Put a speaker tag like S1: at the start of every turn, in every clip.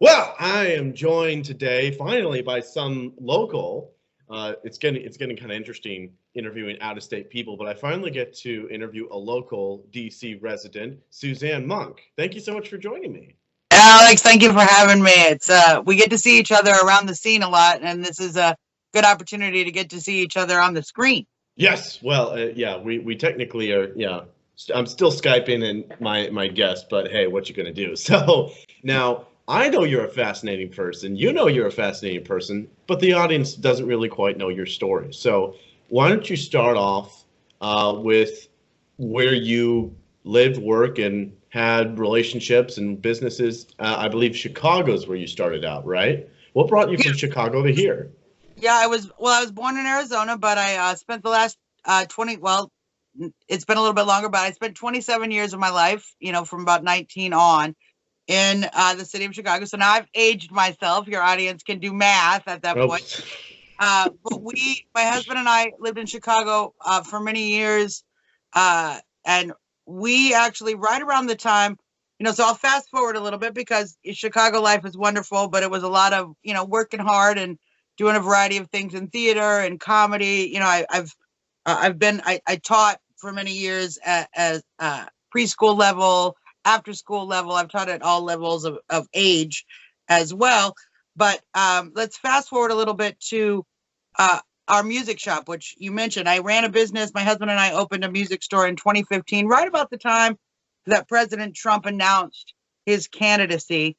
S1: Well, I am joined today finally by some local. It's getting kind of interesting interviewing out of state people, but I finally get to interview a local DC resident, Suzzanne Monk. Thank you so much for joining me.
S2: Alex, thank you for having me. It's we get to see each other around the scene a lot, and this is a good opportunity to get to see each other on the screen.
S1: Yes, well, yeah, we technically are. Yeah, I'm still skyping and my guest, but hey, what you gonna do? So now I know you're a fascinating person. You know you're a fascinating person, but the audience doesn't really quite know your story. So why don't you start off with where you lived, work, and had relationships and businesses? I believe Chicago's where you started out, right? What brought you from Chicago to here?
S2: Yeah, I was born in Arizona, but I spent the last 20. Well, it's been a little bit longer, but I spent 27 years of my life, from about 19 on, in the city of Chicago. So now I've aged myself. Your audience can do math at that
S1: Oh,
S2: point. But my husband and I lived in Chicago for many years. And we actually, right around the time, so I'll fast forward a little bit because Chicago life is wonderful, but it was a lot of, working hard and doing a variety of things in theater and comedy. I taught for many years as preschool level, after school level. I've taught at all levels of age as well. But let's fast forward a little bit to our music shop, which you mentioned. I ran a business. My husband and I opened a music store in 2015, right about the time that President Trump announced his candidacy.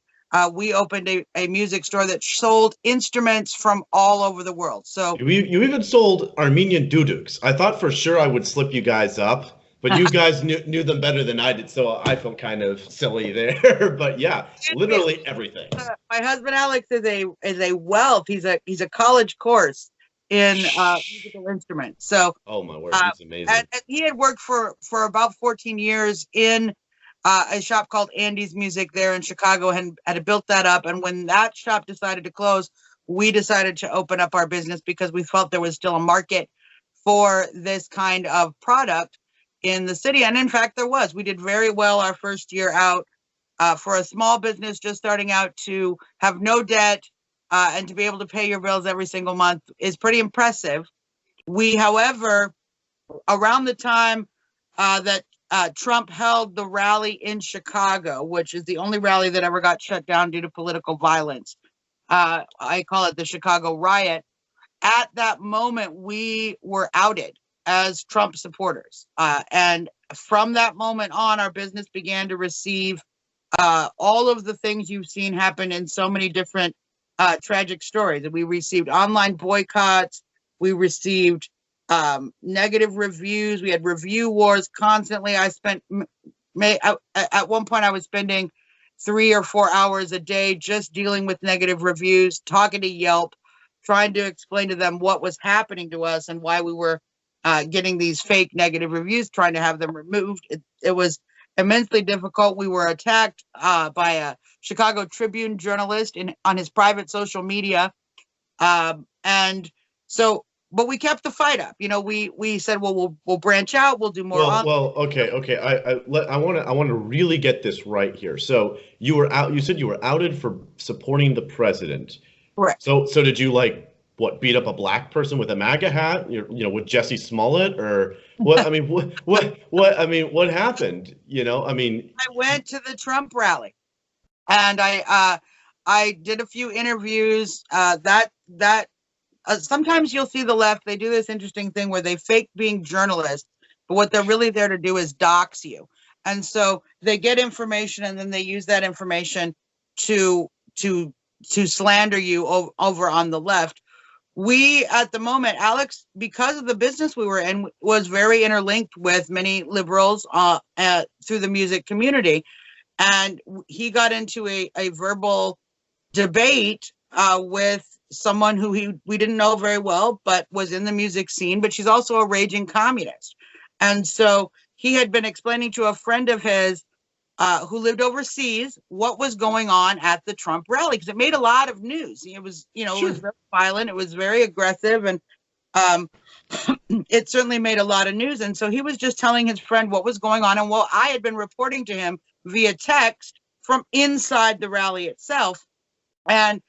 S2: We opened a music store that sold instruments from all over the world. So
S1: you even sold Armenian duduks. I thought for sure I would slip you guys up, but you guys knew them better than I did, so I felt kind of silly there. But yeah, literally everything.
S2: My husband Alex is a wealth. He's a college course in musical instruments. So
S1: oh my word, he's amazing.
S2: And he had worked for about 14 years in a shop called Andy's Music there in Chicago, and had built that up. And when that shop decided to close, we decided to open up our business because we felt there was still a market for this kind of product in the city. And in fact, there was. We did very well our first year out. For a small business just starting out, to have no debt and to be able to pay your bills every single month is pretty impressive. We, however, around the time that Trump held the rally in Chicago, which is the only rally that ever got shut down due to political violence, I call it the Chicago riot. At that moment, we were outed as Trump supporters. And from that moment on, our business began to receive all of the things you've seen happen in so many different tragic stories. We received online boycotts. We received negative reviews. We had review wars constantly. I spent at one point I was spending 3 or 4 hours a day just dealing with negative reviews, talking to Yelp, trying to explain to them what was happening to us and why we were getting these fake negative reviews, trying to have them removed. It was immensely difficult. We were attacked by a Chicago Tribune journalist on his private social media. And so, but we kept the fight up. We said, well, we'll branch out. We'll do more.
S1: Okay. I want to really get this right here. So you were out. You said you were outed for supporting the president.
S2: Correct.
S1: So did you beat up a black person with a MAGA hat? With Jesse Smollett, or what? I mean, what happened?
S2: I went to the Trump rally, and I did a few interviews. Sometimes you'll see the left. They do this interesting thing where they fake being journalists, but what they're really there to do is dox you. And so they get information, and then they use that information to slander you over on the left. We, at the moment, Alex, because of the business we were in, was very interlinked with many liberals through the music community. And he got into a verbal debate with someone who we didn't know very well, but was in the music scene, but she's also a raging communist. And so he had been explaining to a friend of his who lived overseas what was going on at the Trump rally, because it made a lot of news. It was,
S1: Sure.
S2: It was very violent. It was very aggressive, and it certainly made a lot of news. And so he was just telling his friend what was going on. And I had been reporting to him via text from inside the rally itself, And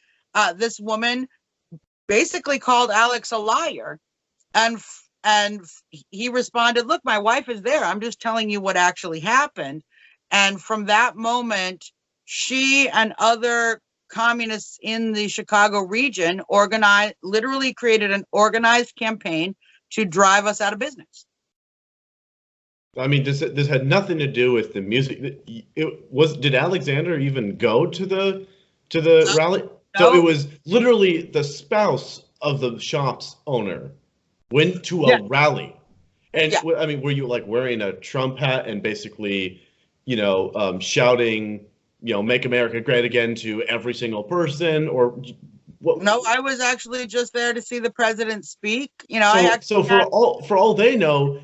S2: this woman basically called Alex a liar. And he responded, look, my wife is there. I'm just telling you what actually happened. And from that moment, she and other communists in the Chicago region literally created an organized campaign to drive us out of business.
S1: I mean, this had nothing to do with the music. Did Alexander even go to the rally? So it was literally the spouse of the shop's owner went to a rally. And I mean, were you like wearing a Trump hat and basically, shouting, "Make America Great Again" to every single person, or what?
S2: No, I was actually just there to see the president speak.
S1: So for all they know,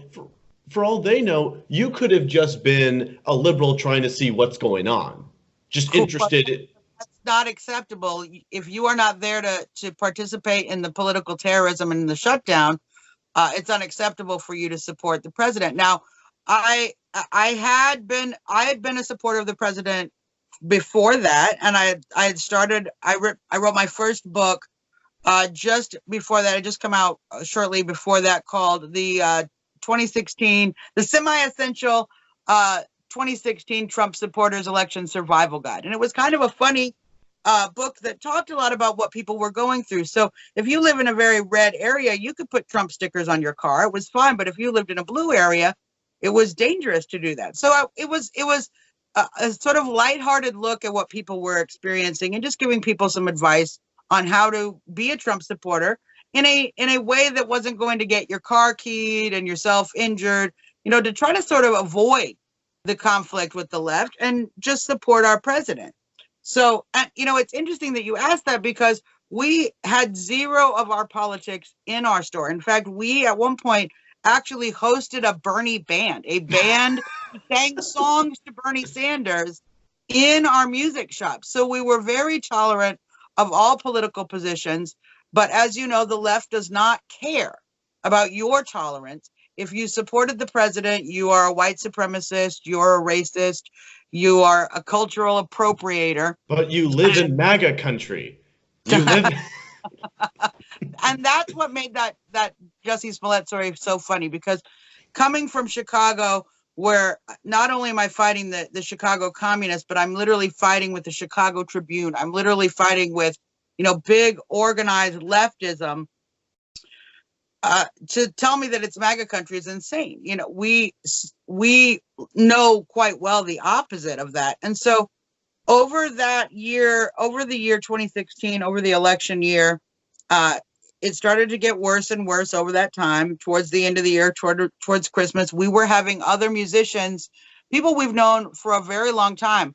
S1: for all they know, you could have just been a liberal trying to see what's going on, just interested.
S2: That's not acceptable. If you are not there to participate in the political terrorism and the shutdown, it's unacceptable for you to support the president. Now, I had been a supporter of the president before that, and I wrote my first book just before that. It just come out shortly before that, called the 2016, the semi-essential 2016 Trump supporters election survival guide. And it was kind of a funny book that talked a lot about what people were going through. So if you live in a very red area, you could put Trump stickers on your car. It was fine. But if you lived in a blue area, it was dangerous to do that. So it was a sort of lighthearted look at what people were experiencing and just giving people some advice on how to be a Trump supporter in a way that wasn't going to get your car keyed and yourself injured, to try to sort of avoid the conflict with the left and just support our president. So, it's interesting that you asked that, because we had zero of our politics in our store. In fact, we at one point actually hosted a Bernie band, a band who sang songs to Bernie Sanders in our music shop. So we were very tolerant of all political positions. But as you know, the left does not care about your tolerance. If you supported the president, you are a white supremacist, you're a racist, you are a cultural appropriator.
S1: But you live in MAGA country. You live.
S2: And that's what made that Jussie Smollett story so funny, because coming from Chicago, where not only am I fighting the Chicago communists, but I'm literally fighting with the Chicago Tribune. I'm literally fighting with, big organized leftism. To tell me that it's MAGA country is insane. We know quite well the opposite of that. And so over the year 2016, over the election year, it started to get worse and worse over that time. Towards the end of the year, towards Christmas, we were having other musicians, people we've known for a very long time,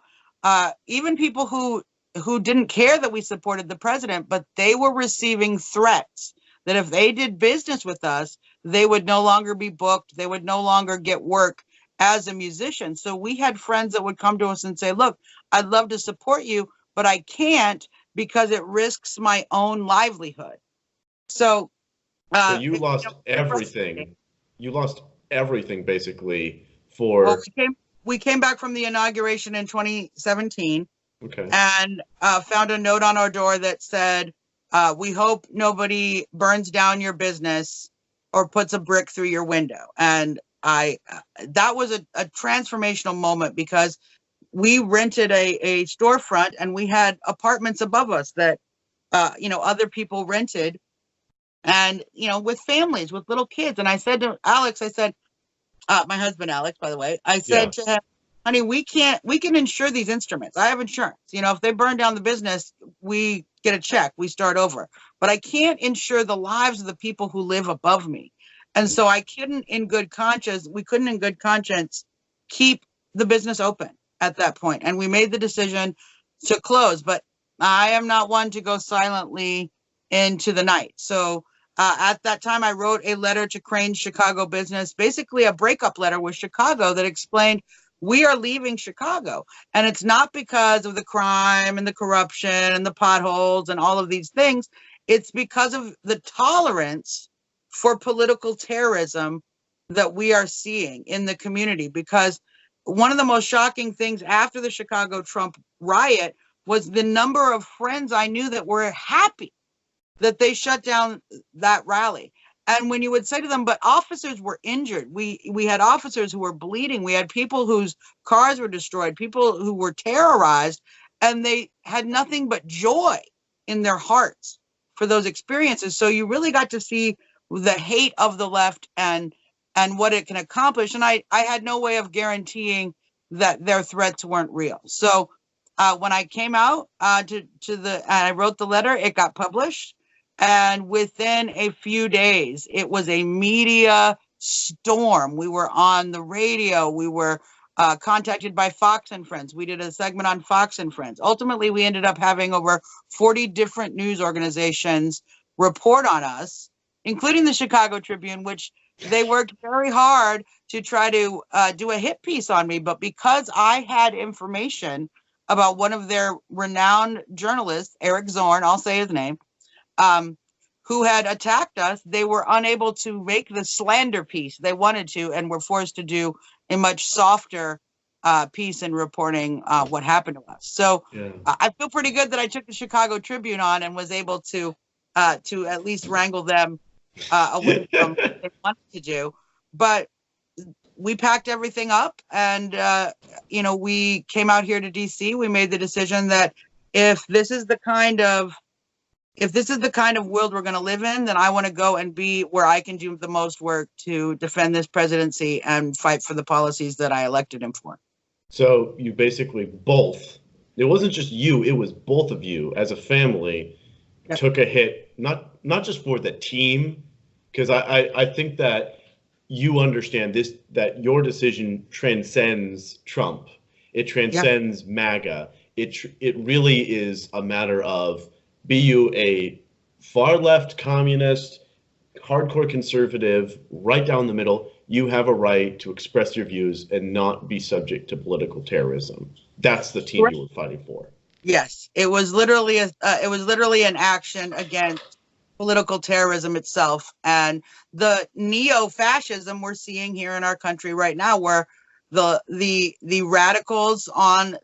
S2: even people who didn't care that we supported the president, but they were receiving threats that if they did business with us, they would no longer be booked. They would no longer get work as a musician. So we had friends that would come to us and say, look, I'd love to support you, but I can't because it risks my own livelihood. So
S1: you lost everything. You lost everything basically for.
S2: Well, we came back from the inauguration in 2017.
S1: Okay.
S2: And found a note on our door that said, we hope nobody burns down your business or puts a brick through your window. And that was a transformational moment, because we rented a storefront and we had apartments above us that, other people rented, and, with families, with little kids. And I said to Alex, my husband, Alex, by the way, I said to him, honey, we can insure these instruments. I have insurance. If they burn down the business, we get a check, we start over. But I can't insure the lives of the people who live above me. And so we couldn't in good conscience keep the business open at that point. And we made the decision to close. But I am not one to go silently into the night. So at that time, I wrote a letter to Crane's Chicago business, basically a breakup letter with Chicago that explained, we are leaving Chicago. And it's not because of the crime and the corruption and the potholes and all of these things. It's because of the tolerance for political terrorism that we are seeing in the community. Because one of the most shocking things after the Chicago Trump riot was the number of friends I knew that were happy that they shut down that rally. And when you would say to them, but officers were injured, we had officers who were bleeding, we had people whose cars were destroyed, people who were terrorized, and they had nothing but joy in their hearts for those experiences. So you really got to see the hate of the left and what it can accomplish. And I had no way of guaranteeing that their threats weren't real. So when I came out and I wrote the letter, it got published. And within a few days, it was a media storm. We were on the radio. We were contacted by Fox and Friends. We did a segment on Fox and Friends. Ultimately, we ended up having over 40 different news organizations report on us, including the Chicago Tribune, which they worked very hard to try to do a hit piece on me. But because I had information about one of their renowned journalists, Eric Zorn, I'll say his name, who had attacked us, they were unable to make the slander piece they wanted to, and were forced to do a much softer piece in reporting what happened to us. So I feel pretty good that I took the Chicago Tribune on and was able to at least wrangle them away from what they wanted to do. But we packed everything up, and we came out here to DC. We made the decision that if this is the kind of world we're going to live in, then I want to go and be where I can do the most work to defend this presidency and fight for the policies that I elected him for.
S1: So you basically both, it wasn't just you, it was both of you as a family took a hit, not just for the team, because I think that you understand this, that your decision transcends Trump. It transcends MAGA. It really is a matter of, be you a far left communist, hardcore conservative, right down the middle, you have a right to express your views and not be subject to political terrorism. That's the team you were fighting for.
S2: Yes, it was literally an action against political terrorism itself, and the neo-fascism we're seeing here in our country right now, where the radicals on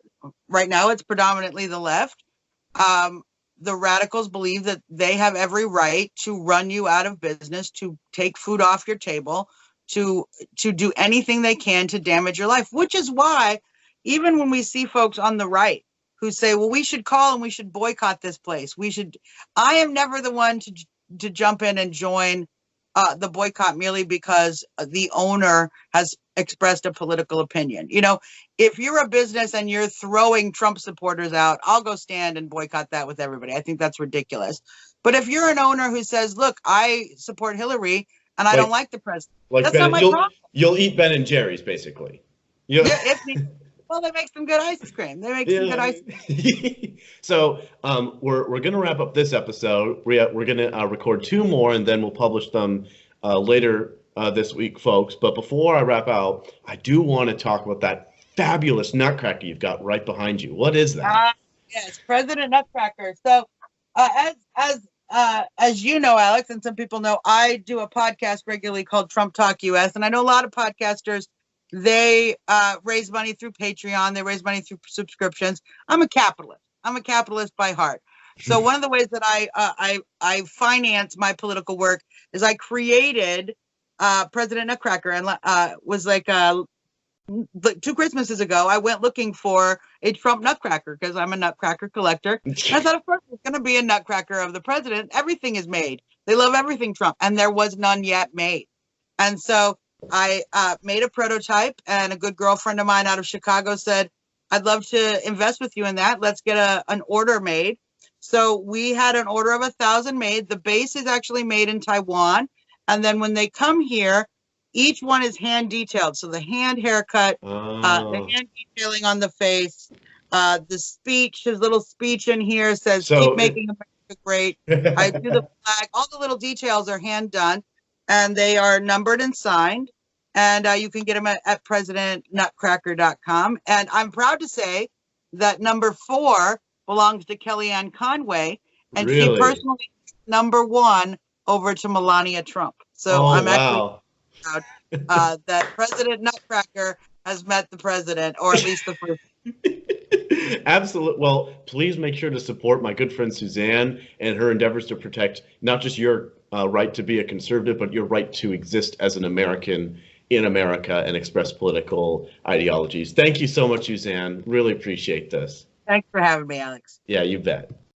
S2: right now, it's predominantly the left. The radicals believe that they have every right to run you out of business, to take food off your table, to do anything they can to damage your life, which is why even when we see folks on the right who say, well, we should call and we should boycott this place, I am never the one to jump in and join the boycott merely because the owner has expressed a political opinion. If you're a business and you're throwing Trump supporters out, I'll go stand and boycott that with everybody. I think that's ridiculous. But if you're an owner who says, look, I support Hillary and I don't like the president, that's not my problem.
S1: You'll eat Ben and Jerry's, basically.
S2: Well, they make some good ice cream. They make some good ice cream.
S1: So we're going to wrap up this episode. We're going to record 2 more, and then we'll publish them later this week, folks. But before I wrap out, I do want to talk about that fabulous nutcracker you've got right behind you. What is that?
S2: Yes, President Nutcracker. So as you know, Alex, and some people know, I do a podcast regularly called Trump Talk US, and I know a lot of podcasters. They raise money through Patreon. They raise money through subscriptions. I'm a capitalist. I'm a capitalist by heart. So one of the ways that I finance my political work is I created President Nutcracker, and was like 2 Christmases ago, I went looking for a Trump nutcracker because I'm a nutcracker collector. And I thought, of course, there's going to be a nutcracker of the president. Everything is made. They love everything Trump, and there was none yet made. And so I made a prototype, and a good girlfriend of mine out of Chicago said, I'd love to invest with you in that. Let's get an order made. So we had an order of 1,000 made. The base is actually made in Taiwan. And then when they come here, each one is hand detailed. So the hand haircut, the hand detailing on the face, the speech, his little speech in here says, keep making America great. I do the flag. All the little details are hand done. And they are numbered and signed, and you can get them at presidentnutcracker.com. And I'm proud to say that number 4 belongs to Kellyanne Conway, and she personally number 1 over to Melania Trump. So I'm actually proud that President Nutcracker has met the president, or at least the first.
S1: Absolutely. Well, please make sure to support my good friend Suzzanne and her endeavors to protect not just your right to be a conservative, but your right to exist as an American in America and express political ideologies. Thank you so much, Suzzanne. Really appreciate this.
S2: Thanks for having me, Alex.
S1: Yeah, you bet.